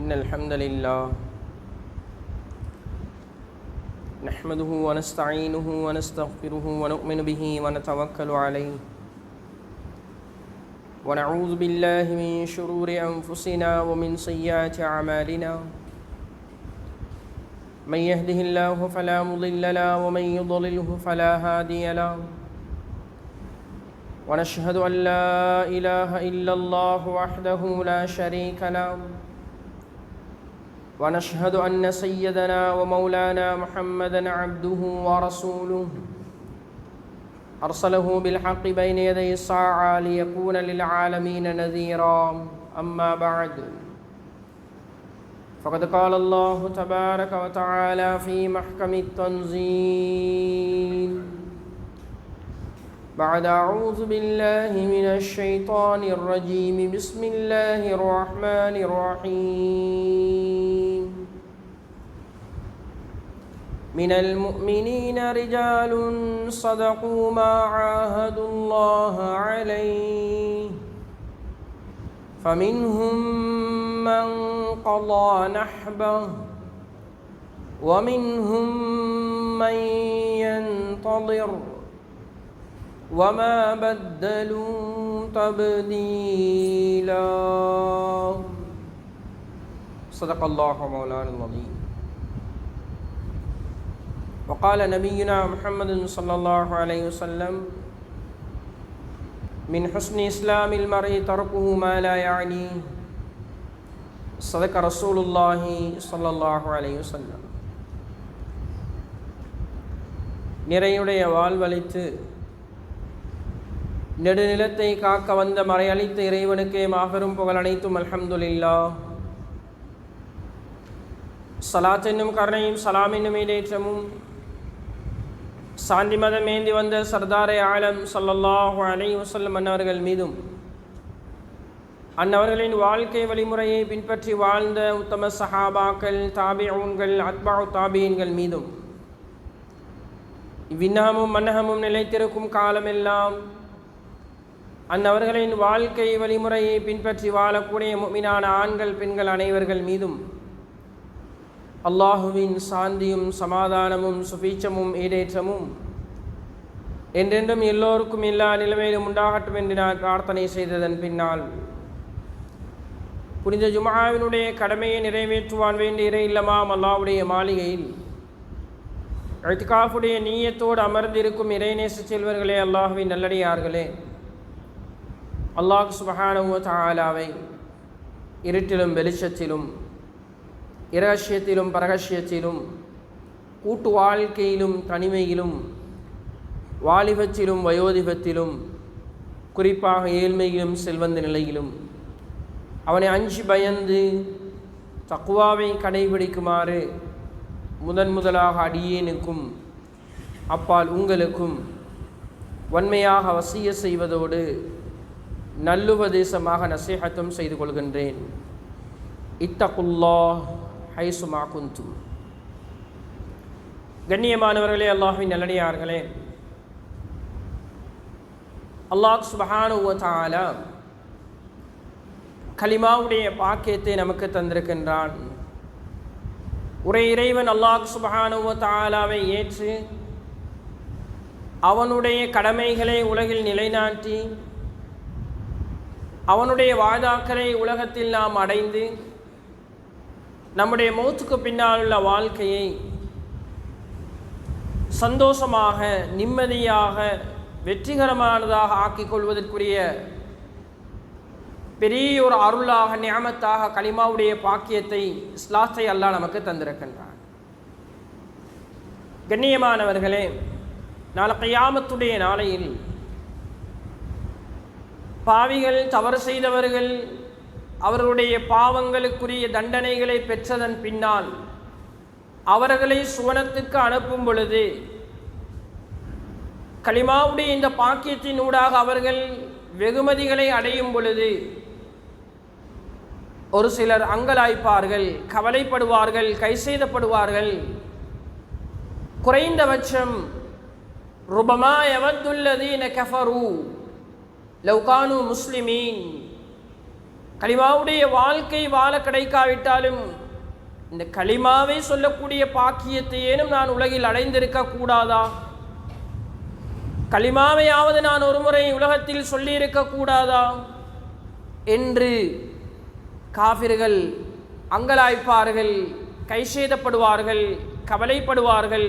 إن الحمد لله نحمده ونستعينه ونستغفره ونؤمن به ونتوكل عليه ونعوذ بالله من شرور أنفسنا ومن سيئات أعمالنا من يهده الله فلا مضل له ومن يضلله فلا هادي له ونشهد أن لا إله إلا الله وحده لا شريك له ونشهد أن سيدنا ومولانا محمدًا عبده ورسوله أرسله بالحق بين يدي الساعة ليكون للعالمين نذيرا أما بعد فقد قال الله تبارك وتعالى في محكم التنزيل بعد أعوذ بالله من الشيطان الرجيم بسم الله الرحمن الرحيم من المؤمنين رجال صدقوا ما عاهدوا الله عليه فمنهم من قضى نحبه ومنهم من ينتظر وما بدلوا تبديلا صدق الله مولانا العظيم وقال نبينا محمد صلى الله عليه وسلم من حسن إسلام المرء تركه ما لا يعنيه صدق رسول الله صلى الله عليه وسلم நிறையுடைய வாழ்வளித்து நெடுநிலத்தை காக்க வந்த மறையளித்த இறைவனுக்கே மாபெரும் புகழ் அனைத்தும் அல்ஹம்துலில்லாஹ். ஸலாத் என்னும் கருணையும் சலாம் என்னும் ஈடேற்றமும் சாந்தி மதம் ஏந்தி வந்த சர்தாரே ஆலம் ஸல்லல்லாஹு அலைஹி வஸல்லம் அன்னவர்கள் மீதும் அன்னவர்களின் வாழ்க்கை வழிமுறையை பின்பற்றி வாழ்ந்த உத்தம சஹாபாக்கள், தாபிஊன்கள், அத்பாஉ தாபியீன்கள் மீதும் இவ்விண்ணகமும் மன்னகமும் நிலைத்திருக்கும் காலமெல்லாம் அன்னவர்களின் வாழ்க்கை வழிமுறையை பின்பற்றி வாழக்கூடிய முஃமினான ஆண்கள், பெண்கள் அனைவர்கள் மீதும் அல்லாஹுவின் சாந்தியும் சமாதானமும் சுபீட்சமும் ஈடேற்றமும் என்றென்றும் எல்லோருக்கும் எல்லா நிலைமையிலும் உண்டாகட்டும் என்று நான் பிரார்த்தனை செய்ததன் பின்னால் புனித ஜும்ஆவினுடைய கடமையை நிறைவேற்றுவான் வேண்டிய இறை இல்லமாம் அல்லாஹ்வுடைய மாளிகையில் இத்காஃபுடைய நீயத்தோடு அமர்ந்திருக்கும் இறைநேச செல்வர்களே, அல்லாஹ்வின் நல்லடியார்களே, அல்லாஹ் சுப்ஹானஹு வ தஆலாவை இருட்டிலும் வெளிச்சத்திலும், இரகசியத்திலும் பரகசியத்திலும், கூட்டு வாழ்க்கையிலும் தனிமையிலும், வாலிபத்திலும் வயோதிபத்திலும், குறிப்பாக ஏழ்மையிலும் செல்வந்த நிலையிலும் அவனை அஞ்சி பயந்து தக்வாவை கடைபிடிக்குமாறு முதலாக அடியேனுக்கும் அப்பால் உங்களுக்கும் வன்மையாக வசிய செய்வதோடு நல்லுபதேசமாக நசீஹத்தும் செய்து கொள்கின்றேன். இத்தகுல்லாஹ் ஹைசுமா குந்தும். கண்ணியமானவர்களே, அல்லாஹ்வின் நல்லடியார்களே, அல்லாஹ் சுப்ஹானஹு வ தஆலா கலிமாவுடைய பாக்கியத்தை நமக்கு தந்திருக்கின்றான். ஒரே இறைவன் அல்லாஹ் சுப்ஹானஹு வ தஆலாவை ஏற்று அவனுடைய கடமைகளை உலகில் நிலைநாட்டி அவனுடைய வாதாக்களை உலகத்தில் நாம் அடைந்து நம்முடைய மௌத்துக்கு பின்னால் உள்ள வாழ்க்கையை சந்தோஷமாக, நிம்மதியாக, வெற்றிகரமானதாக ஆக்கிக் கொள்வதற்குரிய பெரிய ஒரு அருளாக, நிஅமத்தாக கலிமாவுடைய பாக்கியத்தை, இஸ்லாத்தை அல்லாஹ் நமக்கு தந்திருக்கின்றான். கண்ணியமானவர்களே, நாளை கியாமத்துடைய நாளையில் பாவிகள், தவறு செய்தவர்கள் அவர்களுடைய பாவங்களுக்குரிய தண்டனைகளை பெற்றதன் பின்னால் அவர்களை சுவனத்துக்கு அனுப்பும் பொழுது கலிமாவுடைய இந்த பாக்கியத்தின் ஊடாக அவர்கள் வெகுமதிகளை அடையும் பொழுது ஒரு சிலர் அங்கலாய்ப்பார்கள், கவலைப்படுவார்கள், கைசேதப்படுவார்கள். குறைந்தபட்சம் ருபமா யவத்துல்லதீன கஃபரு லவ் கானு முஸ்லிமீன், கலிமாவுடைய வாழ்க்கை வாழ கிடைக்காவிட்டாலும் இந்த கலிமாவை சொல்லக்கூடிய பாக்கியத்தையேனும் நான் உலகில் அடைந்திருக்க கூடாதா? கலிமாவையாவது நான் ஒரு முறை உலகத்தில் சொல்லியிருக்க கூடாதா என்று காஃபிர்கள் அங்கலாய்ப்பார்கள், கைசேதப்படுவார்கள், கவலைப்படுவார்கள்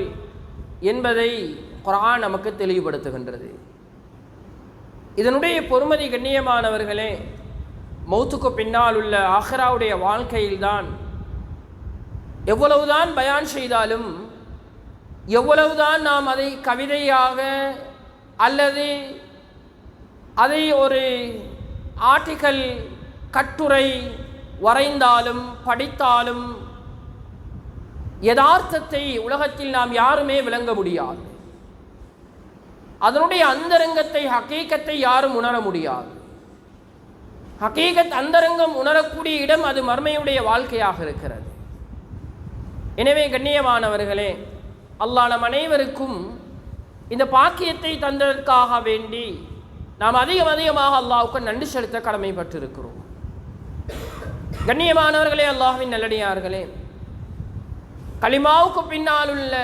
என்பதை குர்ஆன் நமக்கு தெளிவுபடுத்துகின்றது. இதனுடைய பொறுமதி கண்ணியமானவர்களே, மௌத்துக்கு பின்னால் உள்ள ஆஹிராவுடைய வாழ்க்கையில்தான். எவ்வளவுதான் பயான் செய்தாலும், எவ்வளவுதான் நாம் அதை கவிதையாக அல்லது அதை ஒரு ஆர்டிக்கல் கட்டுரை வரைந்தாலும் படித்தாலும் யதார்த்தத்தை உலகத்தில் நாம் யாருமே விளங்க முடியாது. அதனுடைய அந்தரங்கத்தை, ஹகீகத்தை யாரும் உணர முடியாது. ஹகீகத் அந்தரங்கம் உணரக்கூடிய இடம் அது மர்மையுடைய வாழ்க்கையாக இருக்கிறது. எனவே கண்ணியமானவர்களே, அல்லாஹ் நம் அனைவருக்கும் இந்த பாக்கியத்தை தந்ததற்காக வேண்டி நாம் அதிகமாக அல்லாஹ்வுக்கு நன்றி செலுத்த கடமைப்பட்டிருக்கிறோம். கண்ணியமானவர்களே, அல்லாஹ்வின் நல்லடியார்களே, கலிமாவுக்கு பின்னால் உள்ள,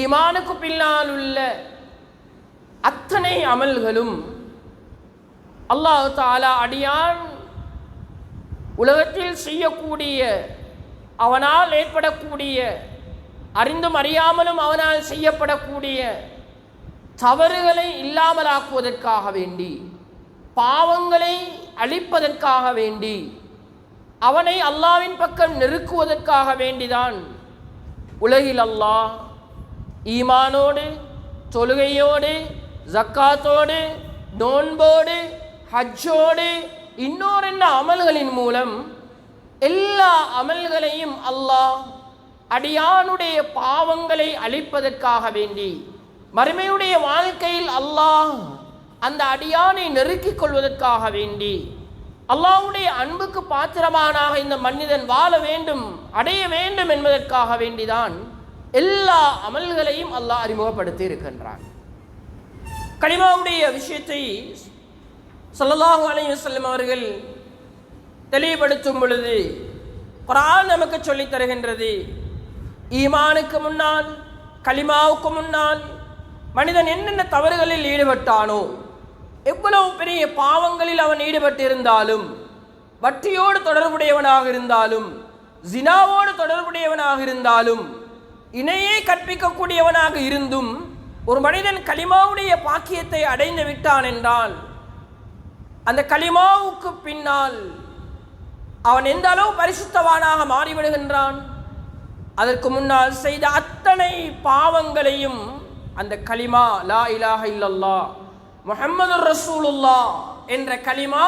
ஈமானுக்கு பின்னால் உள்ள அத்தனை அமல்களும் அல்லாஹ் தஆலா அடியான் உலகத்தில் செய்யக்கூடிய, அவனால் ஏற்படக்கூடிய, அறிந்தும் அறியாமலும் அவனால் செய்யப்படக்கூடிய தவறுகளை இல்லாமலாக்குவதற்காக வேண்டி, பாவங்களை அழிப்பதற்காக வேண்டி, அவனை அல்லாஹ்வின் பக்கம் நெருக்குவதற்காக வேண்டிதான் உலகில் அல்லாஹ் ஈமானோடு, தொழுகையோடு, ஜக்காத்தோடு, நோன்போடு, ஹஜ்ஜோடு, இன்னொரு அமல்களின் மூலம் எல்லா அமல்களையும் அல்லாஹ் அடியானுடைய பாவங்களை அழிப்பதற்காக வேண்டி, மறுமையுடைய வாழ்க்கையில் அல்லாஹ் அந்த அடியானை நெருக்கிக் கொள்வதற்காக வேண்டி, அல்லாஹ்வுடைய அன்புக்கு பாத்திரமானாக இந்த மனிதன் வாழ வேண்டும், அடைய வேண்டும் என்பதற்காக வேண்டிதான் எல்லா அமல்களையும் அல்லாஹ் அறிமுகப்படுத்தி இருக்கின்றான். கலிமாவுடைய விஷயத்தை ஸல்லல்லாஹு அலைஹி வஸல்லம் அவர்கள் தெளிவுபடுத்தும் பொழுது குர்ஆன் நமக்கு சொல்லித் தருகின்றது, ஈமானுக்கு முன்னால், கலிமாவுக்கு முன்னால் மனிதன் என்னென்ன தவறுகளில் ஈடுபட்டானோ, எவ்வளவு பெரிய பாவங்களில் அவன் ஈடுபட்டிருந்தாலும், வட்டியோடு தொடர்புடையவனாக இருந்தாலும், ஜினாவோடு தொடர்புடையவனாக இருந்தாலும், இணையே கற்பிக்கக்கூடியவனாக இருந்தும் ஒரு மனிதன் கலிமாவுடைய பாக்கியத்தை அடைந்து விட்டான் என்றால், அந்த கலிமாவுக்கு பின்னால் அவன் எந்த அளவு பரிசுத்தவானாக மாறிவிடுகின்றான். அதற்கு முன்னால் செய்த அத்தனை பாவங்களையும் அந்த கலிமா லா இலாஹ இல்லல்லாஹ் முஹம்மதுர் ரசூலுல்லாஹ் என்ற கலிமா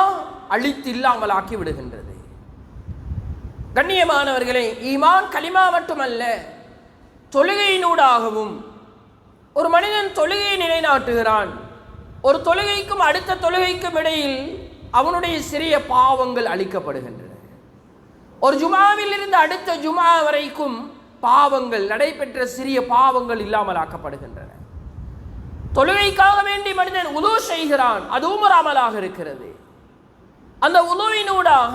அழித்து இல்லாமலாக்கி விடுகின்றது. கண்ணியமானவர்களே, ஈமான் கலிமா மட்டுமல்ல, தொழுகையினூடாகவும் ஒரு மனிதன் தொழுகையை நிலைநாட்டுகிறான். ஒரு தொழுகைக்கும் அடுத்த தொழுகைக்கும் இடையில் அவனுடைய சிறிய பாவங்கள் அழிக்கப்படுகின்றன. ஒரு ஜுமாவில் இருந்து அடுத்த ஜுமா வரைக்கும் பாவங்கள், நடைபெற்ற சிறிய பாவங்கள் இல்லாமலாக்கப்படுகின்றன. தொழுகைக்காக வேண்டி மனிதன் உது செய்கிறான், அதுவும் ஒரு அமலாக இருக்கிறது. அந்த உதுவினூடாக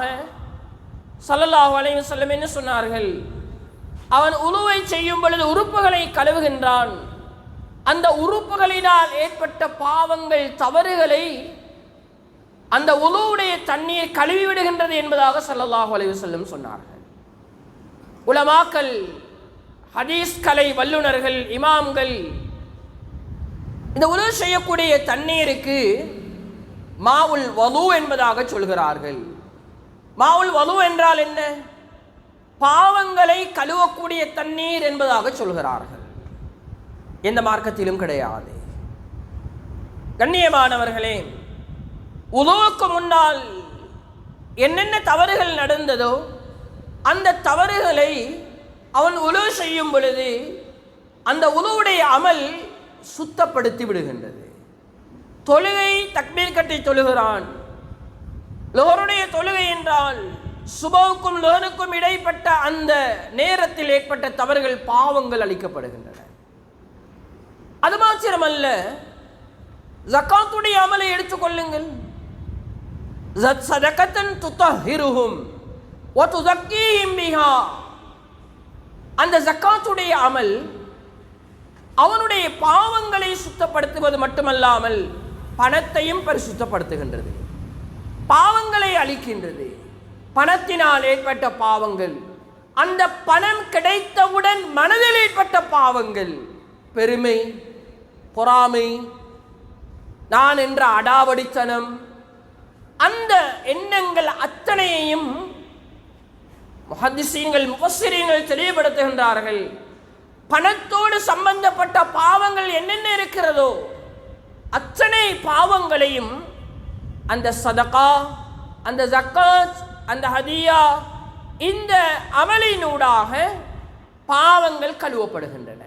ஸல்லல்லாஹு அலைஹி வஸல்லம் என்ன சொன்னார்கள்? அவன் உதுவை செய்யும் பொழுது உறுப்புகளை கழுவுகின்றான். அந்த உறுப்புகளினால் ஏற்பட்ட பாவங்கள், தவறுகளை அந்த உதுவுடைய தண்ணீர் கழுவி விடுகின்றது என்பதாக ஸல்லல்லாஹு அலைஹி வஸல்லம் சொன்னார்கள். உலமாக்கள், ஹதீஸ் கலை வல்லுநர்கள், இமாம்கள் இந்த உது செய்யக்கூடிய தண்ணீருக்கு மாவுல் வலு என்பதாக சொல்கிறார்கள். மாவுல் வலு என்றால் என்ன? பாவங்களை கழுவக்கூடிய தண்ணீர் என்பதாக சொல்கிறார்கள். எந்த மார்க்கத்திலும் கிடையாது. கண்ணியமானவர்களே, உதுவுக்கு முன்னால் என்னென்ன தவறுகள் நடந்ததோ அந்த தவறுகளை அவன் உது செய்யும் பொழுது அந்த உதுவுடைய அமல் சுத்தப்படுத்தி விடுகின்றது. தொழுகை தக்பீர் கட்டி தொழுகிறான். லோஹருடைய தொழுகை என்றால் சுபவுக்கும் லோஹருக்கும் இடைப்பட்ட அந்த நேரத்தில் ஏற்பட்ட தவறுகள், பாவங்கள் அளிக்கப்படுகின்றன. அது மாத்திரமல்ல, ஜக்காத்துடைய அமலை எடுத்துக்கொள்ளுங்கள். சதகத்தன் துத்தஹிருஹும் வ துஸக்கீஹிம் பிஹா. அந்த ஜக்காத்துடைய அமல் அவனுடைய பாவங்களை சுத்தப்படுத்துவது மட்டுமல்லாமல் பணத்தையும் பரிசுத்தப்படுத்துகின்றது, பாவங்களை அழிக்கின்றது. பணத்தினால் ஏற்பட்ட பாவங்கள், அந்த பணம் கிடைத்தவுடன் மனதில் ஏற்பட்ட பாவங்கள், பெருமை, பொறாமை, நான் என்ற அடாவடித்தனம், அந்த எண்ணங்கள் அத்தனையையும் முஹத்திஸீன்கள் முஃபஸ்ஸிரீன்கள் தெளிவுபடுத்துகின்றார்கள். பணத்தோடு சம்பந்தப்பட்ட பாவங்கள் என்னென்ன இருக்கிறதோ அத்தனை பாவங்களையும் அந்த சதகா, அந்த ஜக்காத், அந்த ஹதியா, இந்த அமலினூடாக பாவங்கள் கழுவப்படுகின்றன.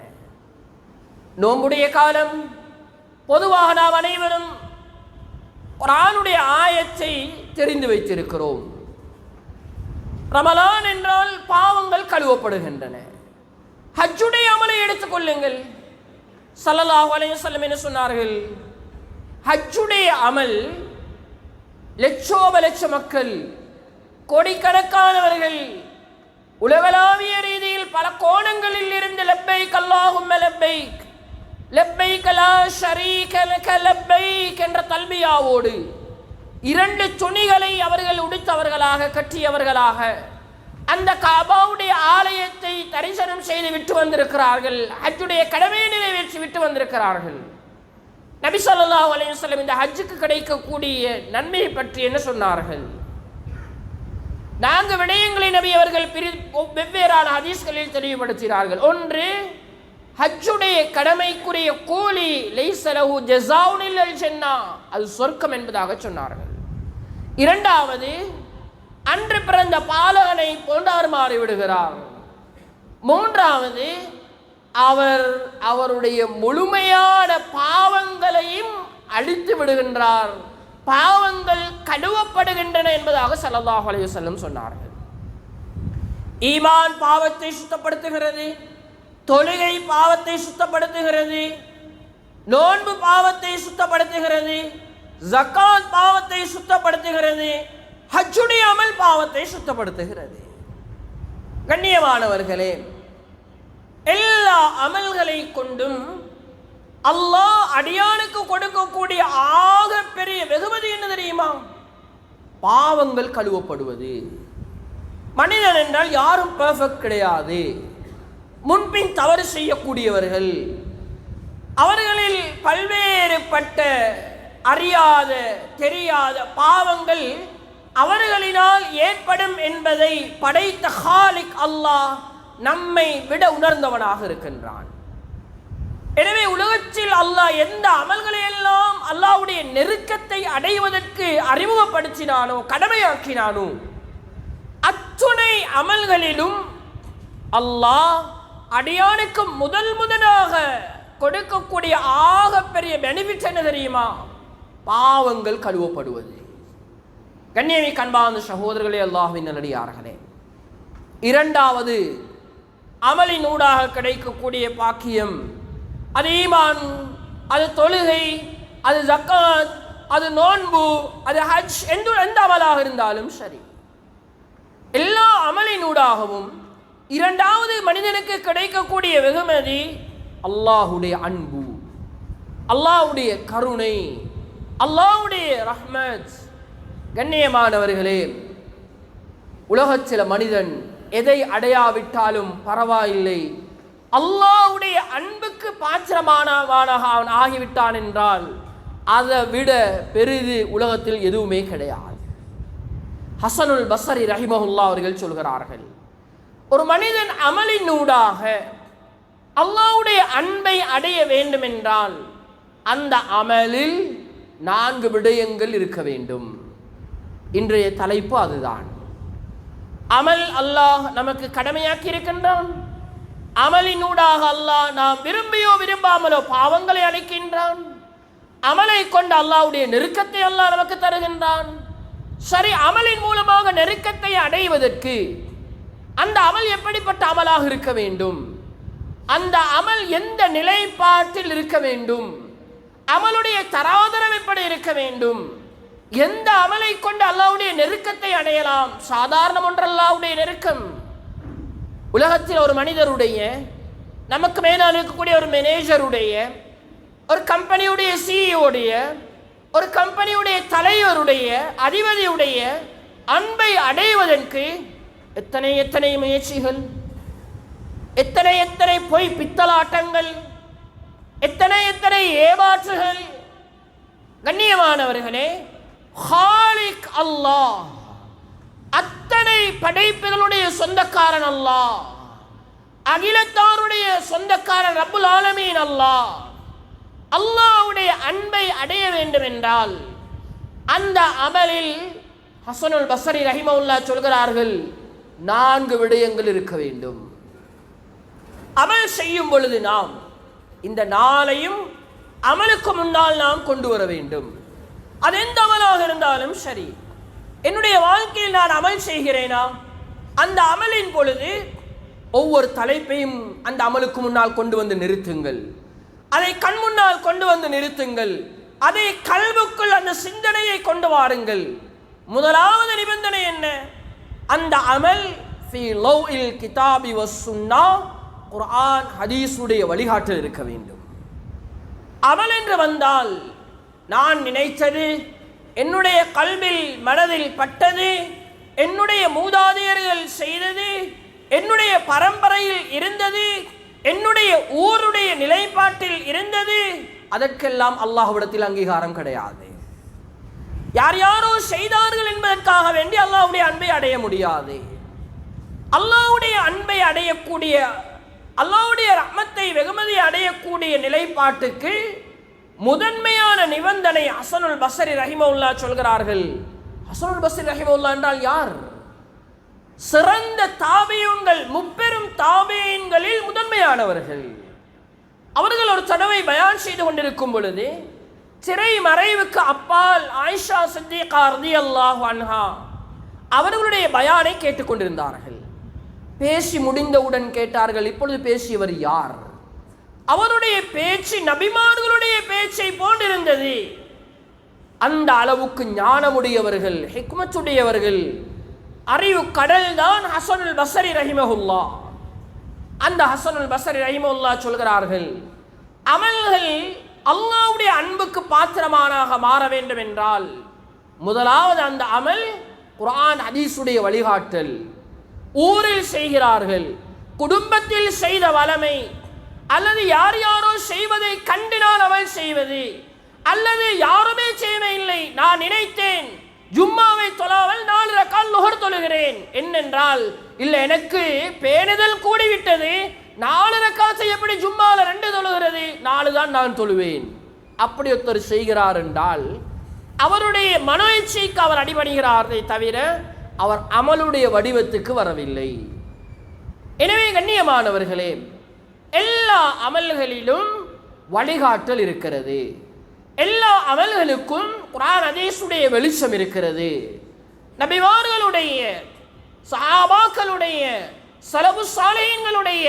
நோம்புடைய காலம் பொதுவாக நாம் அனைவரும் குர்ஆனுடைய ஆயத்தை தெரிந்து வைத்திருக்கிறோம். ரமலான் என்றால் பாவங்கள் கழுவப்படுகின்றன. ஹஜ்ஜுடைய அமலை எடுத்துக்கொள்ளுங்கள். ஸல்லல்லாஹு அலைஹி வஸல்லம் என்ன சொன்னார்கள்? ஹஜ்ஜுடைய அமல் லட்சோப லட்ச மக்கள், கோடிக்கணக்கானவர்கள் உலகளாவிய ரீதியில் பல கோணங்களில் இருந்து லப்பைக் அல்லாஹும்ம லப்பைக், லப்பைக் லா ஷரீக லக லப்பைக் என்ற தல்பியாவோடு 2 துணிகளை அவர்கள் உடுத்தவர்களாக, கட்டியவர்களாக அந்த காபாவுடைய ஆலயத்தை தரிசனம் செய்து விட்டு வந்திருக்கிறார்கள். ஹஜ்ஜுடைய கடமையை நிறைவேற்றி விட்டு வந்திருக்கிறார்கள். நபி ஸல்லல்லாஹு அலைஹி வஸல்லம் இந்த ஹஜ்ஜுக்கு கிடைக்கக்கூடிய நன்மையை பற்றி என்ன சொன்னார்கள்? 4 விடயங்களை நபி அவர்கள் வெவ்வேறான ஹதீஸ்களில் தெளிவுபடுத்தினார்கள். ஒன்று, ஹஜ்ஜுடைய கடமைக்குரிய கூலி லைஸ லஹு ஜஸாஉன் இல்லல் ஜன்னah, அது சொர்க்கம் என்பதாக சொன்னார்கள். இரண்டாவது, அன்று பிறந்த பாலகனை போன்றவர் மாறிவிடுகிறார். மூன்றாவது, அவர் அவருடைய முழுமையான பாவங்களையும் அழித்து விடுகின்றார், பாவங்கள் கழுவப்படுகின்றன என்பதாக ஸல்லல்லாஹு அலைஹி வஸல்லம் சொன்னார்கள். ஈமான் பாவத்தை சுத்தப்படுத்துகிறது, தொழுகை பாவத்தை சுத்தப்படுத்துகிறது, நோன்பு பாவத்தை சுத்தப்படுத்துகிறது, ஜக்காத் பாவத்தை சுத்தப்படுத்துகிறது, ஹஜ்ஜுடைய அமல் பாவத்தை சுத்தப்படுத்துகிறது. கண்ணியமானவர்களே, எல்லா அமல்களை கொண்டும் அல்லாஹ் அடியானுக்கு கொடுக்கக்கூடிய ஆக பெரிய வெகுமதி என்ன தெரியுமா? பாவங்கள் கழுவப்படுவது. மனிதன் என்றால் யாரும் பெர்ஃபெக்ட் கிடையாது. முன்பின் தவறு செய்யக்கூடியவர்கள், அவர்களில் பல்வேறுபட்ட அறியாத தெரியாத பாவங்கள் அவர்களினால் ஏற்படும் என்பதை படைத்த ஹாலிக் அல்லாஹ் நம்மை விட உணர்ந்தவனாக இருக்கின்றான். எனவே உலகத்தில் அல்லாஹ் எந்த அமல்களை எல்லாம் அல்லாஹ்வுடைய நெருக்கத்தை அடைவதற்கு அறிமுகப்படுத்தினானோ, கடமையாக்கினானோ, அத்துணை அமல்களிலும் அல்லாஹ் அடியானுக்கு முதலாக கொடுக்கக்கூடிய ஆக பெரிய பெனிஃபிட் என்ன தெரியுமா? பாவங்கள் கழுவப்படுவது. கண்ணியமிக்க அன்பார்ந்த சகோதரர்களே, அல்லாஹ்வின் நல்லடியார்களே, இரண்டாவது அமலினூடாக கிடைக்கக்கூடிய பாக்கியம், அது ஈமான், அது தொழுகை, அது ஜக்காத், அது நோன்பு, அது ஹஜ், எந்த அமலாக இருந்தாலும் சரி, எல்லா அமலினூடாகவும் இரண்டாவது மனிதனுக்கு கிடைக்கக்கூடிய வெகுமதி அல்லாஹ்வுடைய அன்பு, அல்லாஹ்வுடைய கருணை, அல்லாஹ்வுடைய ரஹ்மத். கண்ணியமானவர்களே, உலகத்தில் மனிதன் எதை அடையாவிட்டாலும் பரவாயில்லை, அல்லாஹ்வுடைய அன்புக்கு பாத்திரமானவனாக அவன் ஆகிவிட்டான் என்றால் அதை விட பெரிது உலகத்தில் எதுவுமே கிடையாது. ஹசனுல் பஸ்ரி ரஹிமஹுல்லாஹ் அவர்கள் சொல்கிறார்கள், ஒரு மனிதன் அமலினூடாக அல்லாஹ்வுடைய அன்பை அடைய வேண்டும் என்றால் அந்த அமலில் 4 விடயங்கள் இருக்க வேண்டும். இன்றைய தலைப்பு அதுதான். அமல் அல்லாஹ் நமக்கு கடமையாக்கி இருக்கின்றான். அமலினூடாக அல்லாஹ் நாம் விரும்பியோ விரும்பாமலோ பாவங்களை அளிக்கின்றான். அமலை கொண்டு அல்லாஹ்வுடைய நெருக்கத்தை அல்லாஹ் நமக்கு தருகின்றான். சரி, அமலின் மூலமாக நெருக்கத்தை அடைவதற்கு அந்த அமல் எப்படிப்பட்ட அமலாக இருக்க வேண்டும்? அந்த அமல் எந்த நிலைப்பாட்டில் இருக்க வேண்டும்? அமலுடைய தராதரம் எப்படி இருக்க வேண்டும்? எந்த அமலை கொண்டு அல்லாஹ்வுடைய நெருக்கத்தை அடையலாம்? சாதாரண ஒன்று அல்லாஹ்வுடைய நெருக்கம். உலகத்தில் ஒரு மனிதருடைய, நமக்கு மேலால் இருக்கக்கூடிய ஒரு மேனேஜருடைய, ஒரு கம்பெனியுடைய சிஇஓடைய, ஒரு கம்பெனியுடைய தலைவருடைய, அதிபதியுடைய அன்பை அடைவதற்கு எத்தனை எத்தனை முயற்சிகள், எத்தனை எத்தனை பொய் பித்தலாட்டங்கள், எத்தனை எத்தனை ஏமாற்றுகள். கண்ணியமானவர்களே, ஹாலிக் அல்லாஹ், அத்தனை படைப்புகளுடைய சொந்தக்காரன் அல்லாஹ், அகிலத்தாருடைய சொந்தக்காரன் ரப்புல் ஆலமீன் அல்லாஹ். அல்லாஹ்வுடைய அன்பை அடைய வேண்டும் என்றால் அந்த அமலில் ஹஸனுல் பஸ்ரி ரஹிமஹுல்லாஹ் சொல்கிறார்கள், 4 விடயங்கள் இருக்க வேண்டும். அமல் செய்யும் பொழுது நாம் இந்த 4ஐயும் அமலுக்கு முன்னால் நாம் கொண்டு வர வேண்டும். அது எந்த அமலாக இருந்தாலும் சரி. என்னுடைய வாழ்க்கையில் நான் அமல் செய்கிறேனா, அந்த அமலின் பொழுது ஒவ்வொரு தலைப்பையும் அந்த அமலுக்கு முன்னால் கொண்டு வந்து நிறுத்துங்கள். அதை கண் முன்னால் கொண்டு வந்து நிறுத்துங்கள். அதை கல்வுக்குள் அந்த சிந்தனையை கொண்டு வாருங்கள். முதலாவது நிபந்தனை என்ன? அந்த அமல் ஃபீ லௌஇல் கிதாபி வஸ் சுன்னah, குர்ஆன் ஹதீஸுடைய வழிகாட்டல் இருக்க வேண்டும். அமல் என்று வந்தால் நான் நினைத்தது, என்னுடைய கல்வில் மனதில் பட்டது, என்னுடைய மூதாதையர்கள் செய்தது, என்னுடைய பரம்பரையில் இருந்தது, என்னுடைய ஊருடைய நிலைப்பாட்டில் இருந்தது, அதற்கெல்லாம் அல்லாஹ்விடத்தில் அங்கீகாரம் கிடையாது. யார் யாரோ செய்தார்கள் என்பதற்காக வேண்டி அல்லாஹ்வுடைய அன்பை அடைய முடியாது. அல்லாஹ்வுடைய அன்பை அடையக்கூடிய, அல்லாஹ்வுடைய ரஹ்மத்தை வெகுமதி அடையக்கூடிய நிலைப்பாட்டுக்கு முதன்மையான நிபந்தனை ஹஸனுல் பஸ்ரி ரஹிமஹுல்லாஹ் சொல்கிறார்கள். ஹஸனுல் பஸ்ரி ரஹிமஹுல்லாஹ் என்றால் யார்? சிறந்த தாபியூன்கள், முப்பெரும் தாபியீன்களில் முதன்மையானவர்கள். அவர்கள் ஒரு தடவை பயான் செய்து கொண்டிருக்கும் பொழுது திரை மறைவுக்கு அப்பால் ஆயிஷா சித்திகா ரலியல்லாஹு அன்ஹா அவர்களுடைய பயானை கேட்டுக்கொண்டிருந்தார்கள். பேசி முடிந்தவுடன் கேட்டார்கள், இப்பொழுது பேசியவர் யார்? அவருடைய பேச்சு நபிமார்களுடைய பேச்சை போன்றிருந்தது. அந்த அளவுக்கு ஞானமுடையவர்கள், ஹிக்மத்துடையவர்கள், அறிவு கடல் தான் ஹஸனுல் பஸ்ரி ரஹிமஹுல்லாஹ். அந்த ஹஸனுல் பஸ்ரி ரஹிமஹுல்லாஹ் சொல்கிறார்கள், அமல்கள் அல்லாஹ்வுடைய அன்புக்கு பாத்திரமானாக மாற வேண்டும் என்றால் முதலாவது அந்த அமல் குர்ஆன் ஹதீஸுடைய வழிகாட்டல். ஊரில் செய்கிறார்கள், குடும்பத்தில் செய்த வளமை, அல்லது யார் யாரோ செய்வதை கண்டு நான் அமல் செய்வது, அல்லது யாருமே செய்யவில்லை, நான் நினைத்தேன் ஜும்மாவை தொழாமல் 4 ரக்காத் லுஹர் தொழுகிறேன் என்னென்றால், இல்லை எனக்கு பேணுதல் கூடிவிட்டது, 4 ரக்காத் எப்படி ஜும்மாவில் 2 தொழுகிறது, 4 தான் நான் தொழுவேன். அப்படி ஒருத்தர் செய்கிறார் என்றால் அவருடைய மனோ இச்சைக்கு அவர் அடிபடுகிறாரே தவிர அவர் அமலுடைய வடிவத்துக்கு வரவில்லை. எனவே கண்ணியமானவர்களே, எல்லா அமல்களிலும் வழிகாட்டல் இருக்கிறது. எல்லா அமல்களுக்கும் குர்ஆன் ஹதீஸுடைய வெளிச்சம் இருக்கிறது. நபிமார்களுடைய, சஹாபாக்களுடைய, ஸலஃபு ஸாலிஹீன்களுடைய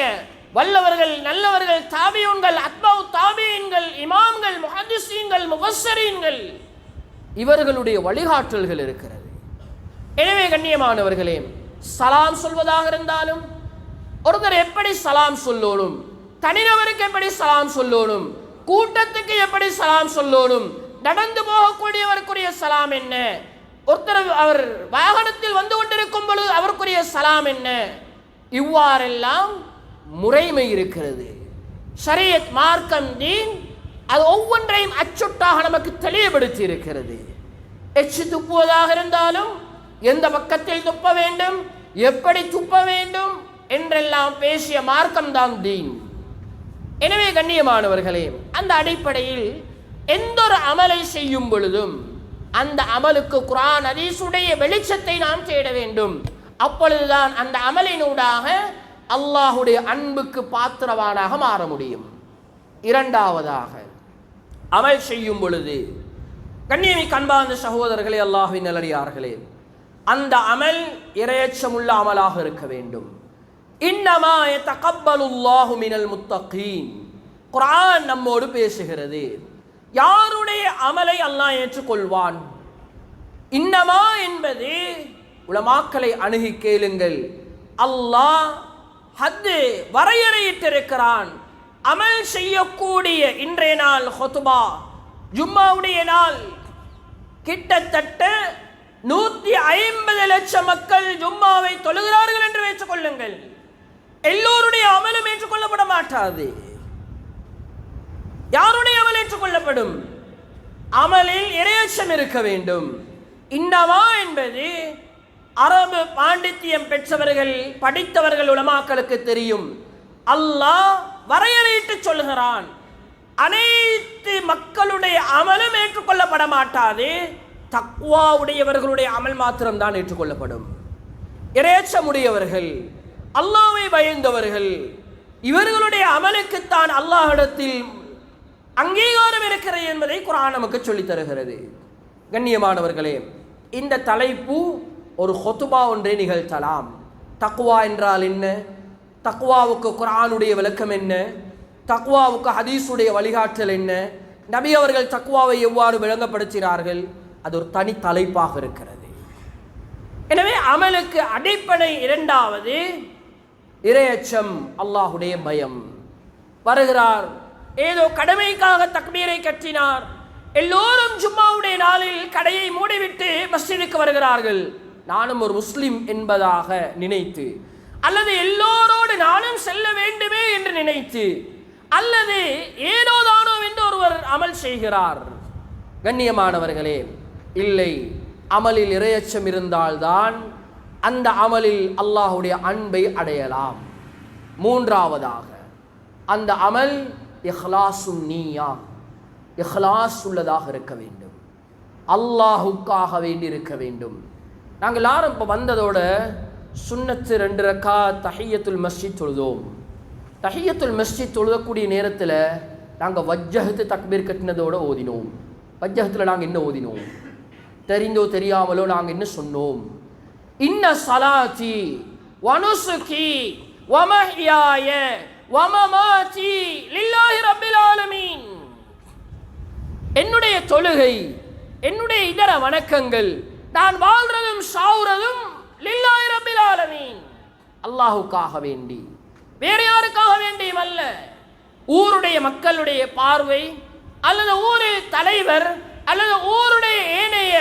வல்லவர்கள், நல்லவர்கள், தாபியூன்கள், அத்பாஉ தாபியீன்கள், இமாம்கள், முஹத்திஸீன்கள், முஃபஸ்ஸரீன்கள், இவர்களுடைய வழிகாட்டல்கள் இருக்கிறது. எனவே கண்ணியமானவர்களே, சலாம் சொல்வதாக இருந்தாலும் ஒருத்தர் எப்படி சலாம் சொல்லணும், தனிநபருக்கு எப்படி சலாம் சொல்லணும், கூட்டத்துக்கு எப்படி சலாம் சொல்லணும், நடந்து போகக்கூடியவருக்குரிய சலாம் என்ன, ஒருத்தர் அவர் வாகனத்தில் வந்து கொண்டிருக்கும் பொழுது அவருக்குரிய சலாம் என்ன, இவ்வாறெல்லாம் முறைமை இருக்கிறது. ஷரியத் மார்க்கம் தீன் அது ஒவ்வொன்றையும் அச்சுட்டாக நமக்கு தெளிவுபடுத்தி இருக்கிறது. எச்சு துப்புவதாக இருந்தாலும் எந்த பக்கத்தில் துப்ப வேண்டும், எப்படி துப்ப வேண்டும் என்றெல்லாம் பேசிய மார்க்கம் தான் தீன். எனவே கண்ணியமானவர்களே, அந்த அடிப்படையில் எந்த ஒரு அமலை செய்யும் பொழுதும் அந்த அமலுக்கு குர்ஆன் ஹதீஸுடைய வெளிச்சத்தை நாம் தேட வேண்டும். அப்பொழுதுதான் அந்த அமலினூடாக அல்லாஹுடைய அன்புக்கு பாத்திரவானாக மாற முடியும். இரண்டாவதாக, அமல் செய்யும் பொழுது கண்ணியமிக்க அன்பார்ந்த சகோதரர்களே, அல்லாஹ்வின் நல்லடியார்களே, அந்த அமல் இறையச்சமுள்ள அமலாக இருக்க வேண்டும். இன்னமா யதகப்பலுல்லாஹு மினல் முத்தகீன். குர்ஆன் நம்மோடு பேசுகிறது, யாருடைய அமலை அல்லாஹ் ஏற்றுக்கொள்வான், இன்னமா என்பது உலமாக்களை அணுகி கேளுங்கள். அல்லாஹ் ஹத்து வரையறையிட்டிருக்கிறான். அமல் செய்யக்கூடிய இன்றைய நாள் ஹுத்பா ஜும்மாவுடைய நாள். கிட்டத்தட்ட 150 லட்சம் மக்கள் ஜும்மாவை தொழுகிறார்கள் என்று வைத்துக் கொள்ளுங்கள். எல்லோருடைய அமலும் ஏற்றுக்கொள்ளப்பட மாட்டாது. யாருடைய அமல் ஏற்றுக்கொள்ளப்படும்? அமலில் இறையச்சம் இருக்க வேண்டும். இன்னமா என்பது அரபு பாண்டித்தியம் பெற்றவர்கள் படித்தவர்கள் உலமாக்களுக்கு தெரியும். அல்லாஹ் வரையறையிட்டு சொல்லுகிறான், அனைத்து மக்களுடைய அமலும் ஏற்றுக்கொள்ளப்பட மாட்டாது, தக்வா உடையவர்களுடைய அமல் மாத்திரம்தான் ஏற்றுக்கொள்ளப்படும். இறையச்சமுடையவர்கள், அல்லாஹ்வை பயந்தவர்கள், இவர்களுடைய அமலுக்குத்தான் அல்லாஹ்விடத்தில் அங்கீகாரம் இருக்கிறது என்பதை குர்ஆன் நமக்கு சொல்லித் தருகிறது. கண்ணியமானவர்களே, இந்த தலைப்பு ஒரு ஹுத்பா ஒன்றை நிகழ்த்தலாம். தக்வா என்றால் என்ன? தக்வாவுக்கு குர்ஆனுடைய விளக்கம் என்ன? தக்வாவுக்கு ஹதீஸுடைய வழிகாட்டல் என்ன? நபி அவர்கள் தக்வாவை எவ்வாறு விளங்கப்படுத்தினார்கள்? அது ஒரு தனி தலைப்பாக இருக்கிறது. எனவே அமலுக்கு அடிப்படை இரண்டாவது இறையச்சம், அல்லாஹுடைய பயம். வருகிறார், ஏதோ கடமைக்காக தக்பீரை கட்டினார். எல்லோரும் ஜும்மாவுடைய நாளில் கடையை மூடிவிட்டு மஸ்ஜிதுக்கு வருகிறார்கள். நானும் ஒரு முஸ்லிம் என்பதாக நினைத்து, அல்லது எல்லோரோடு நானும் செல்ல வேண்டுமே என்று நினைத்து, அல்லது ஏனோ தானோ என்று ஒருவர் அமல் செய்கிறார். கண்ணியமானவர்களே, இல்லை, அமலில் இறையச்சம் இருந்தால்தான் அந்த அமலில் அல்லாஹுடைய அன்பை அடையலாம். மூன்றாவதாக அந்த அமல் இஹ்லாசுன் நிய்யா, இஹ்லாஸ் உள்ளதாக இருக்க வேண்டும், அல்லாஹுக்காக வேண்டி இருக்க வேண்டும். நாங்கள் எல்லாரும் இப்போ வந்ததோட சுன்னத்து 2 ரக்காத் தஹியத்துல் மஸ்ஜித் தொழுதோம். தஹியத்துல் மஸ்ஜித் தொழுதக்கூடிய நேரத்தில் நாங்கள் வஜ்ஜஹத்து தக்பீர் கட்டினதோடு ஓதினோம். வஜ்ஜஹத்தில் நாங்கள் என்ன ஓதினோம்? தெரிந்தோ தெரியாமலோ நாங்கள் என்ன சொன்னோம்? இன்ன ஸலாத்தி வனுசுகி வமஹ்யாய வமமாத்தி லில்லாஹி ரப்பில் ஆலமீன். என்னுடைய தொழுகை, என்னுடைய இதர வணக்கங்கள், நான் வாழ்றதும் சாவுறதும் லில்லாஹி ரப்பில் ஆலமீன், அல்லாஹுக்காக வேண்டி, வேற யாருக்காக வேண்டியும் அல்ல. ஊருடைய மக்களுடைய பார்வை, அல்லது ஊரு தலைவர், அல்லது ஊருடைய ஏனைய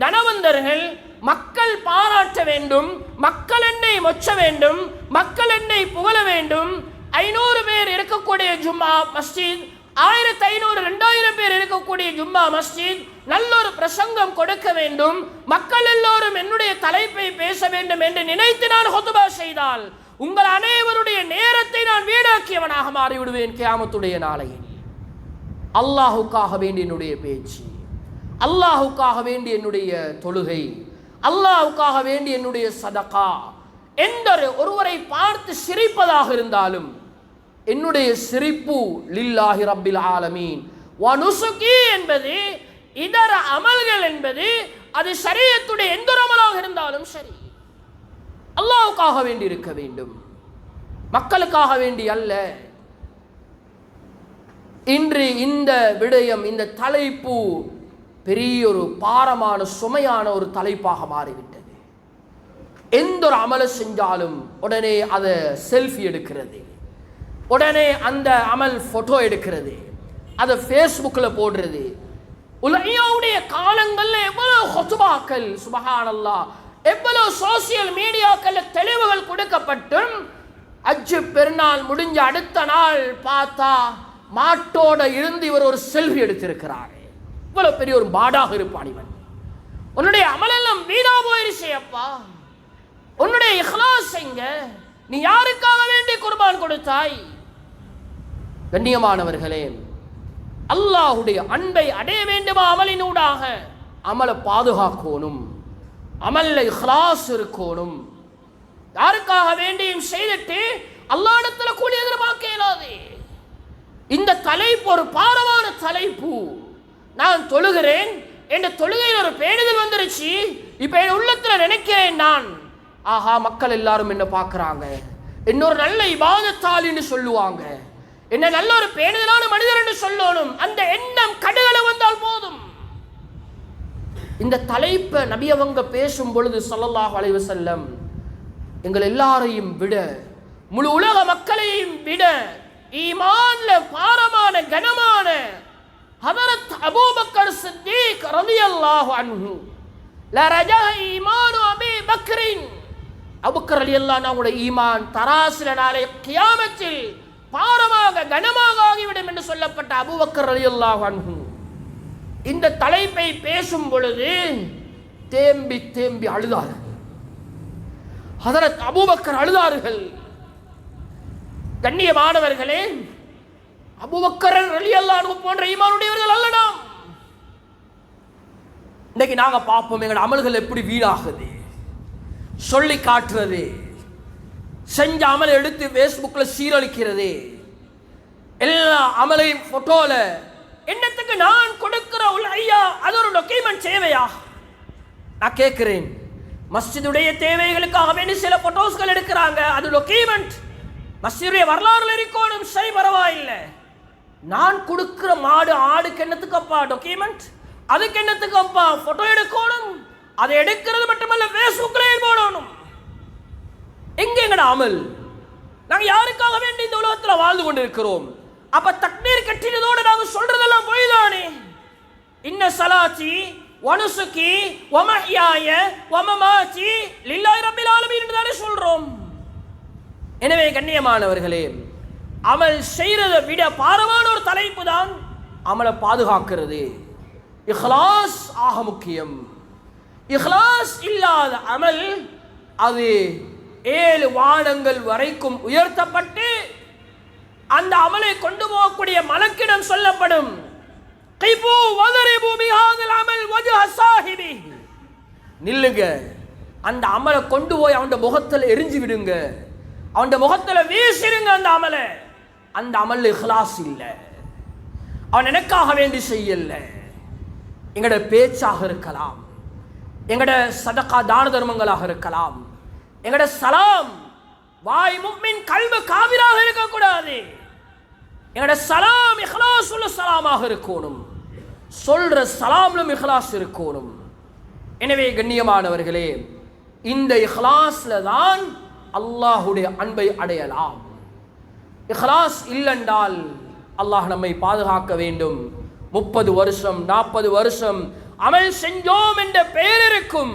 தனவந்தர்கள் மக்கள் பாராட்ட வேண்டும், மக்கள் என்னை மொச்ச வேண்டும், மக்கள் என்னை புகழ வேண்டும். 500 பேர் இருக்கக்கூடிய ஜும்மா மஸ்ஜித், 1500 2000 பேர் இருக்கக்கூடிய ஜும்மா மஸ்ஜித் நல்லொரு பிரசங்கம் கொடுக்க வேண்டும், மக்கள் எல்லோரும் என்னுடைய தலைப்பை பேச வேண்டும் என்று நினைத்து நான் ஹுத்பா செய்தால் உங்கள் அனைவருடைய நேரத்தை நான் வீணாக்கியவனாக மாறிவிடுவேன் கியாமத்துடைய நாளையில். அல்லாஹுக்காக வேண்டி என்னுடைய பேச்சு, அல்லாஹுக்காக வேண்டி என்னுடைய தொழுகை, அல்லாஹுக்காக வேண்டி என்னுடைய சதகா, எந்த ஒருவரை பார்த்து சிரிப்பதாக இருந்தாலும் என்னுடைய சிரிப்பு லில்லாஹி ரப்பில் ஆலமீன். வனுசுகி என்பது, இதர அமல்கள் என்பது, அது ஷரியத்துடைய எந்த அமலாக இருந்தாலும் சரி, அல்லாஹ்வுக்காக வேண்டி இருக்க வேண்டும், மக்களுக்காக வேண்டி அல்ல. இன்று இந்த விடயம், இந்த தலைப்பு பெரிய ஒரு பாரமான சுமையான ஒரு தலைப்பாக மாறிவிட்டது. எந்த ஒரு அமலை செஞ்சாலும் உடனே அதை செல்ஃபி எடுக்கிறது, உடனே அந்த அமல் போட்டோ எடுக்கிறது, அதை ஃபேஸ்புக்கில் போடுறது. உலகியாவுடைய காலங்களில் எவ்வளவு ஹுத்பாக்கள், சுபஹானல்லாஹ், எவ்வளவு சோசியல் மீடியாக்கள் தெளிவுகள் கொடுக்கப்பட்டும் அஜ்ஜு பெருநாள் முடிஞ்ச அடுத்த நாள் பார்த்தா மாட்டோட இருந்து இவர் ஒரு செல்ஃபி எடுத்திருக்கிறார். இவ்வளவு பெரிய ஒரு மாடாக இருப்பான் இவன். உன்னுடைய அமலெல்லாம் வீணா போயிருச்சே அப்பா, உன்னுடைய இஹ்லாஸ் எங்க? நீ யாருக்காக வேண்டி குர்பான் கொடுத்தாய்? கண்ணியமானவர்களே, அல்லாஹுடைய அன்பை அடைய வேண்டுமா அமலினூடாக? அமலை பாதுகாக்கணும், அமல்ல இஹ்லாஸ் இருக்கணும். யாருக்காக வேண்டியும் செய்துட்டு அல்லாஹ்விடத்துல கூலி எதிர்பார்க்க இயலாது. இந்த தலைப்பு ஒரு பாரமான தலைப்பு. நான் தொழுகிறேன், என் தொழுகையில் ஒரு பேணுதல் வந்துருச்சு. இப்ப என் உள்ளத்துல நினைக்கிறேன் நான், ஆஹா மக்கள் எல்லாரும் என்ன பார்க்கறாங்க, இன்னொரு நல்ல இபாதத்தாலின்னு சொல்லுவாங்க, என்ன நல்ல ஒரு பேணுதலான மனிதர் என்று சொல்லணும். அந்த எண்ணம் கடுகள வந்தால் போதும். இந்த தலைப்பை நபி அவங்க பேசும் பொழுது ஸல்லல்லாஹு அலைஹி வஸல்லம் எங்கள் எல்லாரையும் விட, முழு உலக மக்களையும் விட ஈமான்ல பாரமான கனமான ஹதரத் அபூபக்கர் சித்தீக் ரலியல்லாஹு அன்ஹு லா ரஜா ஈமானு அபீ பக்ரின், அபூபக்கர் ரலியல்லாஹு அன்ஹுடைய ஈமான் தராசில நாளை கியாமத்தில் பாரமாக கனமாக ஆகிவிடும் என்று சொல்லப்பட்ட அபூபக்கர் ரலியல்லாஹு அன்ஹு இந்த தலைப்பை பேசும் பொழுது தேம்பி தேம்பி அழுதார்கள். ஹதரத் அபூபக்கர் அழுதார்கள். கண்ணியமானவர்களே, அபூபக்கர் ரலியல்லாஹு அன்ஹு போன்ற ஈமானுடையவர்கள் அல்ல நாம். இன்னைக்கு நாங்க பார்ப்போம் எங்களோட அமல்கள் எப்படி வீணாகுது, சொல்லி காட்டுறது, செஞ்ச அமலை எடுத்து ஃபேஸ்புக்ல சீரழிக்கிறது, எல்லா அமலையும் போட்டோல என்னத்துக்கு நான் கொடுக்கிற ஐயா அது ஒரு டாக்குமெண்ட் தேவையா? நான் கேட்கிறேன், மஸ்ஜிதுடைய தேவைகளுக்காக வேண்டி சில போட்டோஸ்கள் எடுக்கிறாங்க, அது டாக்குமெண்ட், மஸ்ஜிதுடைய வரலாறுல இருக்கணும், சரி பரவாயில்லை. நான் கொடுக்கிற மாடு ஆடுக்கு என்னத்துக்கப்பா டாக்குமெண்ட், அதுக்கு என்னத்துக்கப்பா போட்டோ எடுக்கணும், அதை எடுக்கிறது மட்டுமல்ல ஃபேஸ்புக்ல போடணும். எங்க எங்கட அமல்? நாங்க யாருக்காக வேண்டி இந்த உலகத்துல வாழ்ந்து கொண்டிருக்கிறோம்? அப்ப தக்பீர் கட்டினதோட நாங்க சொல்றதெல்லாம் போய் தானே. இன்ன ஸலாத்தி வனுசுகி வமஹ்யாய வமமாத்தி லில்லாஹி ரப்பில் ஆலமீன் என்று தானே சொல்றோம். எனவே கண்ணியமானவர்களே, அமல் செய்யறதை விட பாரமான ஒரு தலைப்பு தான் அமலை பாதுகாக்கிறது. இஹ்லாஸ் ஆக முக்கியம். இஹ்லாஸ் இல்லாத அமல் அது 7 வானங்கள் வரைக்கும் உயர்த்தப்பட்டு அந்த அமலை கொண்டு போகக்கூடிய மலக்கிடம் சொல்லப்படும், கைபு வதரிபு பிஹாதல் அமல் வஜ்ஹ ஸாஹிபி, நில்லுங்க, அந்த அமலை கொண்டு போய் அவன் முகத்தில் எரிஞ்சு விடுங்க, அவன் முகத்தில் வீசிடுங்க அந்த அமலை. அந்த அமல் இஹ்லாஸ் இல்லை, அவன் எனக்காக வேண்டி செய்யல. எங்கட பேச்சாக இருக்கலாம், எங்கட சதகா தான தர்மங்களாக இருக்கலாம், எங்கட சலாம் வாய் முஃமின் கல்பு காபிராக இருக்கக்கூடாது. எங்கட சலாம் இஹ்லாஸ் உள்ள சலாமாக இருக்கணும், சொல்ற சலாம்லும் இஹ்லாஸ் இருக்கணும். எனவே கண்ணியமானவர்களே, இந்த இஹ்லாஸ்ல தான் அல்லாஹ்வுடைய அன்பை அடையலாம். இஹ்லாஸ் இல்லைன்றால் அல்லாஹ் நம்மை பாதுகாக்க வேண்டும். 30 வருஷம் 40 வருஷம் அமல் செஞ்சோம் என்ற பெயர் இருக்கும்,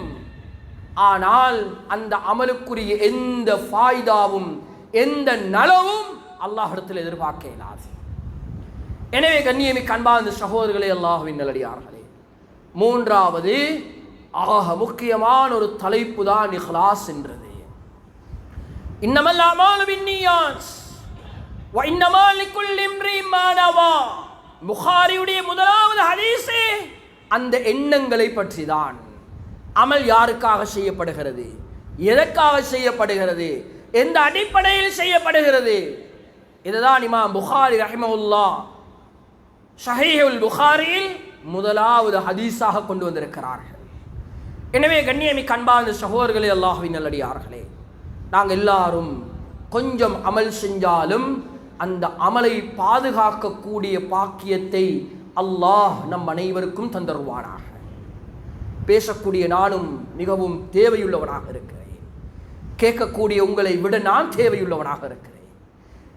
ஆனால் அந்த அமலுக்குரிய எந்த ஃபாய்தாவும் எந்த நலவும் அல்லாஹ்விடத்தில் எதிர்பார்க்க இயலாது. எனவே கண்ணியமிக்க அன்பார்ந்த சகோதரர்களே, அல்லாஹ்வின் நல்லடியார்களே, 3வது ஆக முக்கியமான ஒரு தலைப்பு தான் இஹ்லாஸ் என்றது. இன்னமல் அமாலு பின்னியாத் வ இன்னமா லிக்குல்லி இம்ரிஇன் மா நவா. புகாரியுடைய முதலாவது ஹதீஸே அந்த எண்ணங்களை பற்றி தான். அமல் யாருக்காக செய்யப்படுகிறது, எதற்காக செய்யப்படுகிறது, எந்த அடிப்படையில் செய்யப்படுகிறது, இதுதான் இமாம் புகாரி ரஹிமஹுல்லாஹ் ஸஹீஹுல் புகாரியில் முதலாவது ஹதீஸாக கொண்டு வந்திருக்கிறார்கள். எனவே கண்ணியமிக்க அன்பார்ந்த சகோதரர்களே, அல்லாஹ்வின் நல்லடியார்களே, நாங்கள் எல்லாரும் கொஞ்சம் அமல் செஞ்சாலும் அந்த அமலை பாதுகாக்கக்கூடிய பாக்கியத்தை அல்லாஹ் நம் அனைவருக்கும் தந்தருவானாக. பேசக்கூடிய நானும் மிகவும் தேவையுள்ளவனாக இருக்கிறேன், கேட்கக்கூடிய உங்களை விட நான் தேவையுள்ளவனாக இருக்கிறேன்.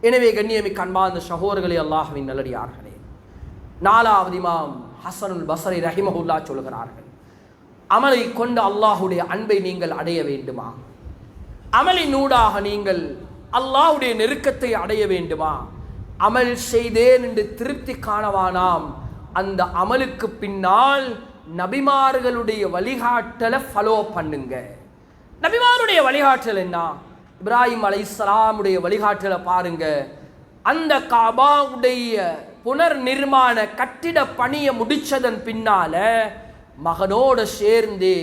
எனவே கண்ணியமிக்க அன்பார்ந்த சகோதரர்களே, அல்லாஹ்வின் நல்லடியார்களே, 4வது இமாம் ஹஸனுல் பஸ்ரி ரஹிமஹுல்லாஹ் சொல்கிறார்கள், அமலை கொண்டு அல்லாஹ்வுடைய அன்பை நீங்கள் அடைய வேண்டுமா? அமலின் ஊடாக நீங்கள் அல்லாஹ்வுடைய நெருக்கத்தை அடைய வேண்டுமா? அமல் செய்தேன் என்று திருப்தி காணவானாம். அந்த அமலுக்கு பின்னால் நபிமார்களுடைய வழிகாட்டலை ஃபாலோ பண்ணுங்க. நபிமாருடைய வழிகாட்டல் என்ன? இப்ராஹிம் அலைஹிஸ்ஸலாமுடைய வழிகாட்டலை பாருங்க. அந்த காபாவுடைய புனர் நிர்மாண கட்டிட பணியை முடிச்சதன் பின்னால மகனோடு சேர்ந்து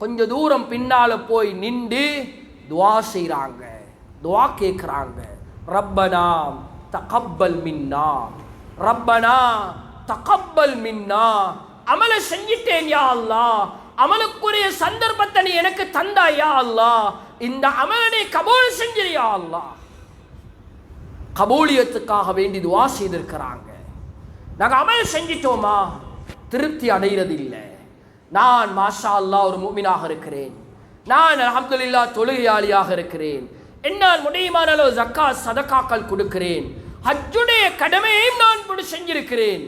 கொஞ்ச தூரம் பின்னால போய் நின்று துவா செய்கிறாங்க, துவா கேட்குறாங்க. ரப்பனா தகப்பல் மின்னா, ரப்பனா தகப்பல் மின்னா. அமலை செஞ்சிட்டேன் யா அல்லாஹ், அமலுக்குரிய சந்தர்ப்பத்தை நீ எனக்கு தந்தாய் யா அல்லாஹ், இந்த அமலனை கபூல் செஞ்சியா அல்லாஹ். கபூலியத்துக்காக வேண்டி துவா செய்திருக்கிறாங்க. நாங்கள் அமல் செஞ்சிட்டோமா? திருப்தி அடைகிறது இல்லை. நான் மாஷா அல்லாஹ் ஒரு முஃமினாக இருக்கிறேன், நான் அல்ஹம்துலில்லாஹ் தொழுகையாளியாக இருக்கிறேன், என்னால் முடியுமான அளவு ஜக்காத் சதகாக்கள் கொடுக்கிறேன், ஹஜ்ஜுடைய கடமையையும் நான் செஞ்சிருக்கிறேன்,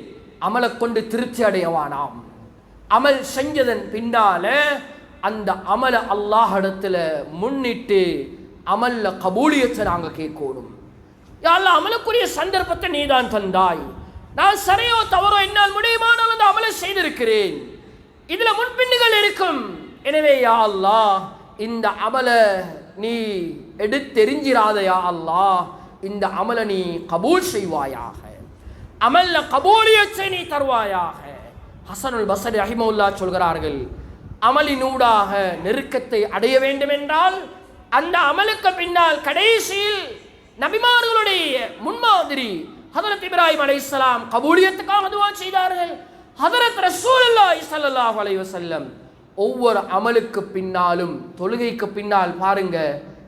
அமலை கொண்டு திருப்தி அடையவானாம். அமல் செஞ்சதன் பின்னால அந்த அமலை அல்லாஹ் இடத்துல முன்னிட்டு அமல்ல கபூலியத்தை நாங்கள் கேட்கணும். யா அல்லாஹ், அமலுக்குரிய சந்தர்ப்பத்தை நீதான் தந்தாய், நான் சரியோ தவறோ என்னால் முடியுமான அந்த அமலை செய்திருக்கிறேன், இதுல முன்பின்னுகள் இருக்கும், எனவே யா அல்லாஹ் இந்த அமலை நீ எடுத்தெறிஞ்சிராத யா அல்லாஹ், இந்த அமலை நீ கபூல் செய்வாயாக, அமல்ல கபூலியத்தை நீ தருவாயாக. ஹசனுல் பஸ்ரி ரஹிமஹுல்லாஹ் சொல்கிறார்கள், அமலினூடாக நெருக்கத்தை அடைய வேண்டும் என்றால் அந்த அமலுக்கு பின்னால் கடைசியில் நபிமார்களுடைய முன்மாதிரி ஹதரத் இப்ராஹிம் அலைஹிஸ்ஸலாம் கபூலியத்துக்காக துஆ செய்தார்கள். ஹதரத் ரசூலுல்லாஹி ஸல்லல்லாஹு அலைஹி வஸல்லம் ஒவ்வொரு அமலுக்கு பின்னாலும், தொழுகைக்கு பின்னால் பாருங்க,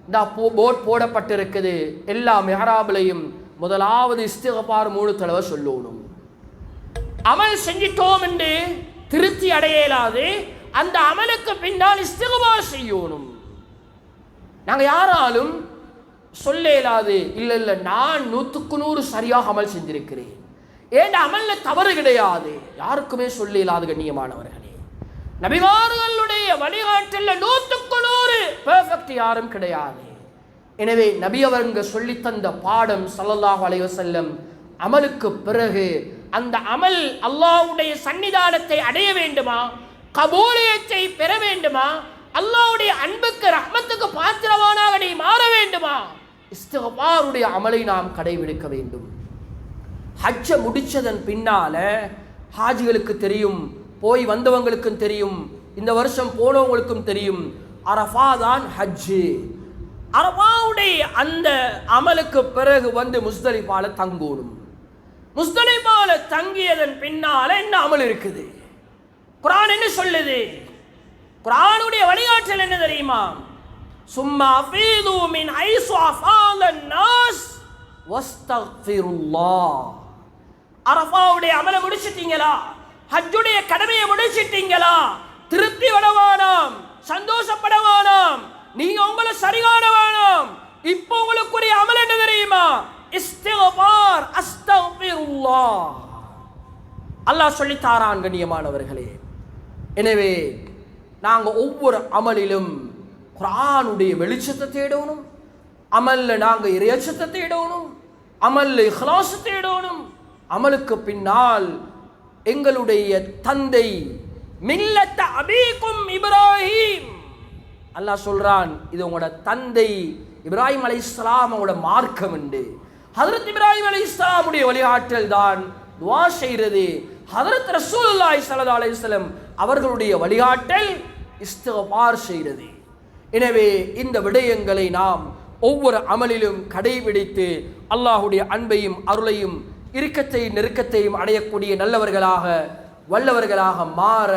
இந்த போர்ட் போடப்பட்டிருக்குது, எல்லா மிஹராபிலையும் முதலாவது இஸ்திக்பார் 3 தடவை சொல்லணும். அமல் செஞ்சிட்டோம் என்று திருப்தி அடையலாது, அந்த அமலுக்கு பின்னால் இஸ்திக்பார் செய்யணும். நாங்கள் யாராலும் சொல்ல இயலாது, இல்லை இல்லை நான் 100க்கு 100 சரியாக அமல் செஞ்சிருக்கிறேன், ஏன் அமல்ல தவறு கிடையாது, யாருக்குமே சொல்ல இயலாது. கண்ணியமானவர்களே, நபிமார்களுடைய வழிகாட்டல்ல 100க்கு 100 பெர்ஃபெக்ட் யாரும் கிடையாது. எனவே நபி அவங்க சொல்லி தந்த பாடம் ஸல்லல்லாஹு அலைஹி வஸல்லம், அமலுக்கு பிறகு அந்த அமல் அல்லாஹ்வுடைய சன்னிதானத்தை அடைய வேண்டுமா, கபூலியத்தை பெற வேண்டுமா, அல்லாஹ்வுடைய அன்புக்கு ரஹ்மத்துக்கு பாத்திரவானாக நீ மாற வேண்டுமா, இஸ்திக்பாருடைய அமலை நாம் கடைபிடிக்க வேண்டும். ஹஜ்ஜ முடிச்சதன் பின்னால ஹாஜிகளுக்கு தெரியும், போய் வந்தவங்களுக்கும் தெரியும், இந்த வருஷம் போனவங்களுக்கும் தெரியும், அரஃபா தான் ஹஜ்ஜு. அரஃபாவுடைய அந்த அமலுக்கு பிறகு வந்து முஸ்தலிஃபால தங்கணும். முஸ்தலிஃபால தங்கியதன் பின்னால என்ன அமல் இருக்குது, குர்ஆன் என்ன சொல்லுது, குர்ஆனுடைய வழிகாட்டல் என்ன தெரியுமா, சும்மா அஃபீது மின் ஹைஸு அஃபாலன் நாஸ் வஸ்தக்ஃபிருல்லாஹ். அரஃபாவுடைய அமலை முடிச்சிட்டீங்களா, ஹஜ்ஜுடைய கடமையை முடிச்சிட்டீங்களா, திருப்தி வடவானாம், சந்தோஷப்பட வேணாம், நீங்க உங்களை சரிகாண வேணாம். இப்போ உங்களுக்குரிய அமல் என்ன தெரியுமா, இஸ்திக்பார், அஸ்தக்ஃபிருல்லாஹ். அல்லாஹ் சொல்லி தாரான். கண்ணியமானவர்களே, எனவே நாங்க ஒவ்வொரு அமலிலும் குர்ஆனுடைய வெளிச்சத்தை தேடணும், அமல்ல நாங்க இறையச்சத்தை தேடணும், அமல்ல இக்லாஸ் தேடணும். அமலுக்கு பின்னால் எங்களுடைய தந்தை மில்லத்த அபீக்கும் இப்ராஹிம், அல்லாஹ் சொல்றான், இது உங்களோட தந்தை இப்ராஹிம் அலைஹிஸ்ஸலாம் அவங்களோட மார்க்கம் உண்டு. ஹஜ்ரத் இப்ராஹிம் அலைஹிஸ்ஸலாமுடைய வழிகாட்டல் தான் துஆ செய்கிறது. ஹஜ்ரத் ரசூலுல்லாஹி ஸல்லல்லாஹு அலைஹி வஸல்லம் அவர்களுடைய வழிகாட்டல் இஸ்திக்பார் செய்கிறது. எனவே இந்த விடயங்களை நாம் ஒவ்வொரு அமலிலும் கடைபிடித்து அல்லாஹ்வுடைய அன்பையும் அருளையும் இறுக்கத்தையும் நெருக்கத்தையும் அடையக்கூடிய நல்லவர்களாக வல்லவர்களாக மாற,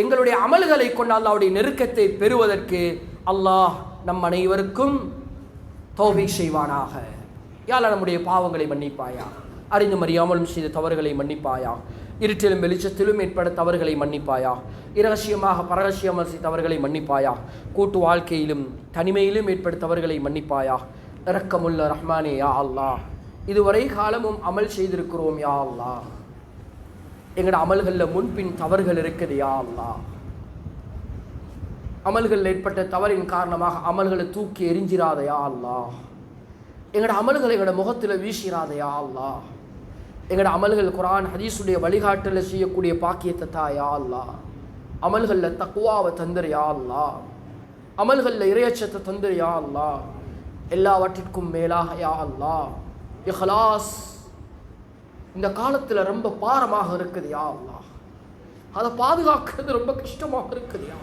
எங்களுடைய அமல்களை கொண்டு அல்லாஹ்வுடைய நெருக்கத்தை பெறுவதற்கு அல்லாஹ் நம் அனைவருக்கும் தௌஃபீக் செய்வானாக. யா அல்லாஹ், நம்முடைய பாவங்களை மன்னிப்பாயா, அறிந்தும் அறியாமலும் செய்த தவறுகளை மன்னிப்பாயா, இருட்டிலும் வெளிச்சத்திலும் ஏற்பட தவறுகளை மன்னிப்பாயா, இரகசியமாக பரகசியமாக செய்த தவறுகளை மன்னிப்பாயா, கூட்டு வாழ்க்கையிலும் தனிமையிலும் ஏற்பட்ட தவறுகளை மன்னிப்பாயா. இரக்கமுள்ள ரஹ்மானே யா அல்லாஹ், இதுவரை காலமும் அமல் செய்திருக்கிறோம் யா அல்லாஹ், எங்களோட அமல்களில் முன்பின் தவறுகள் இருக்குது யா அல்லாஹ், அமல்கள் ஏற்பட்ட தவறின் காரணமாக அமல்களை தூக்கி எரிஞ்சிராத யா அல்லாஹ், எங்களோட அமல்களை எங்களோட முகத்தில் வீசிராத யா அல்லாஹ், எங்களோட அமல்கள் குர்ஆன் ஹதீஸுடைய வழிகாட்டலில் செய்யக்கூடிய பாக்கியத்தை தா யா அல்லாஹ், அமல்களில் தக்வாவை தந்துரு யா அல்லாஹ், அமல்களில் இறையச்சத்தை தந்துரு யா அல்லாஹ், எல்லாவற்றிற்கும் மேலாக யா அல்லாஹ் இக்லாஸ் இந்த காலத்தில் ரொம்ப பாரமாக இருக்குது யா அல்லாஹ், அதை பாதுகாக்கிறது ரொம்ப கஷ்டமாக இருக்குது யா.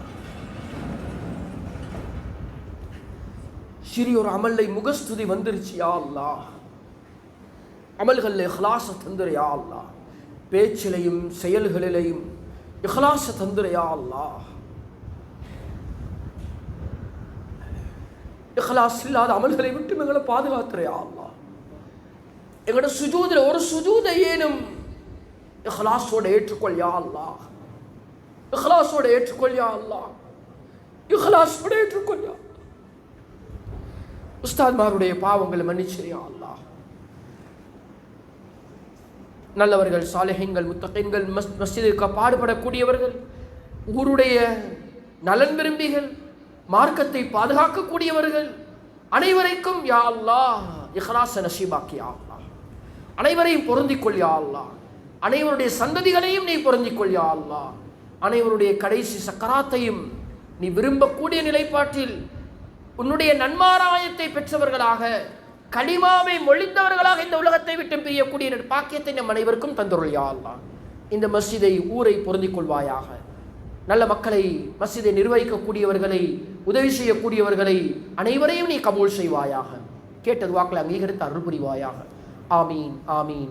சிறிய ஒரு அமல்லை முகஸ்துதி வந்துருச்சு யா அல்லாஹ், அமல்களில் இக்லாஸை தந்துரு யா அல்லாஹ், பேச்சிலையும் செயல்களிலையும் இக்லாஸை தந்துரு யா அல்லாஹ், இக்லாஸ் இல்லாத அமல்களை விட்டு எங்களை பாதுகாத்துரு யா அல்லாஹ், எங்களோட சுஜூதில் ஒரு சுஜூதை ஏனும் இக்லாஸோட ஏற்றுக்கொள் யா அல்லாஹ், இஹ்லாஸோட ஏற்றுக்கொள் யா அல்லாஹ், இஹ்லாஸோட ஏற்றுக்கொள் யா. உஸ்தாத்மாருடைய பாவங்களை மன்னிச்சிரு யா அல்லாஹ். நல்லவர்கள், சாலிஹீன்கள், முத்தகீன்கள், மஸ்ஜிதுக்கு பாடுபடக்கூடியவர்கள், ஊருடைய நலன் விரும்பிகள், மார்க்கத்தை பாதுகாக்கக்கூடியவர்கள் அனைவரைக்கும் யா அல்லாஹ் இஹ்லாஸ நசீபாக்கி யா அல்லாஹ். அனைவரையும் பொருந்திக்கொள் யா அல்லாஹ். அனைவருடைய சந்ததிகளையும் நீ பொருந்திக்கொள் யா அல்லாஹ். அனைவருடைய கடைசி சக்கராத்தையும் நீ விரும்பக்கூடிய நிலைப்பாட்டில் உன்னுடைய நன்மாராயத்தை பெற்றவர்களாக, கலிமாவை மொழிந்தவர்களாக இந்த உலகத்தை விட்டு பிரியக்கூடிய பாக்கியத்தை நம் அனைவருக்கும் தந்துருள் யா அல்லாஹ். இந்த மஸ்ஜிதை, ஊரை பொருந்திக் கொள்வாயாக. நல்ல மக்களை, மஸ்ஜிதை நிர்வகிக்கக்கூடியவர்களை, உதவி செய்யக்கூடியவர்களை அனைவரையும் நீ கபூல் செய்வாயாக. கேட்டது வாக்களை அங்கீகரித்து அருள் புரிவாயாக. ஆமீன், ஆமீன்.